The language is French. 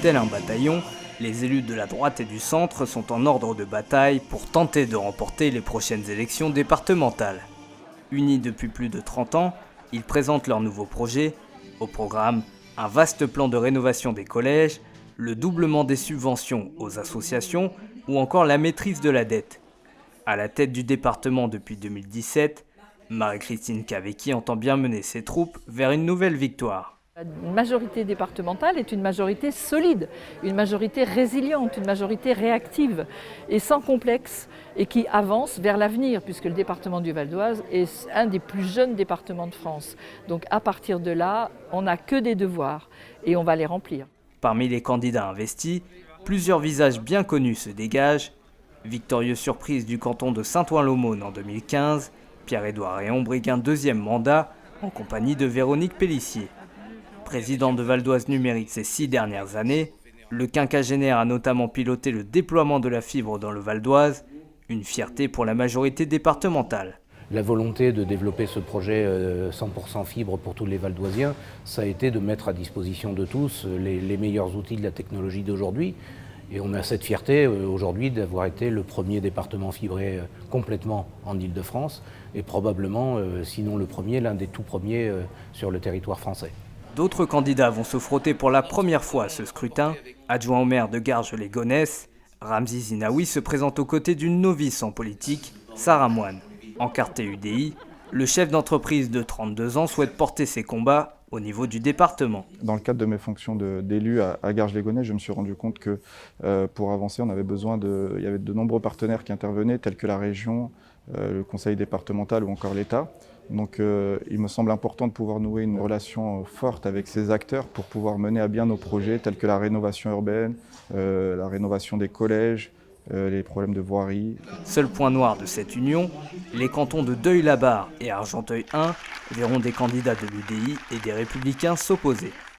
tel un bataillon, les élus de la droite et du centre sont en ordre de bataille pour tenter de remporter les prochaines élections départementales. Unis depuis plus de 30 ans, ils présentent leur nouveau projet. Au programme, un vaste plan de rénovation des collèges, le doublement des subventions aux associations ou encore la maîtrise de la dette. À la tête du département depuis 2017, Marie-Christine Cavecchi entend bien mener ses troupes vers une nouvelle victoire. Une majorité départementale est une majorité solide, une majorité résiliente, une majorité réactive et sans complexe et qui avance vers l'avenir puisque le département du Val d'Oise est un des plus jeunes départements de France. Donc à partir de là, on n'a que des devoirs et on va les remplir. Parmi les candidats investis, plusieurs visages bien connus se dégagent. Victorieux surprise du canton de Saint-Ouen-l'Aumône en 2015, Pierre-Édouard Réon brigue un deuxième mandat en compagnie de Véronique Pélissier. Président de Val d'Oise Numérique ces 6 dernières années, le quinquagénaire a notamment piloté le déploiement de la fibre dans le Val d'Oise, une fierté pour la majorité départementale. La volonté de développer ce projet 100% fibre pour tous les Valdoisiens, ça a été de mettre à disposition de tous les meilleurs outils de la technologie d'aujourd'hui. Et on a cette fierté aujourd'hui d'avoir été le premier département fibré complètement en Île-de-France et probablement, sinon le premier, l'un des tout premiers sur le territoire français. D'autres candidats vont se frotter pour la première fois à ce scrutin. Adjoint au maire de Garges-les-Gonesse, Ramzi Zinaoui se présente aux côtés d'une novice en politique, Sarah Moine. Encarté UDI, le chef d'entreprise de 32 ans souhaite porter ses combats au niveau du département. Dans le cadre de mes fonctions d'élu à Garges-les-Gonesse, je me suis rendu compte que pour avancer, on avait besoin il y avait de nombreux partenaires qui intervenaient, tels que la région, le conseil départemental ou encore l'État. Donc il me semble important de pouvoir nouer une relation forte avec ces acteurs pour pouvoir mener à bien nos projets tels que la rénovation urbaine, la rénovation des collèges, les problèmes de voirie. Seul point noir de cette union, les cantons de Deuil-la-Barre et Argenteuil 1 verront des candidats de l'UDI et des Républicains s'opposer.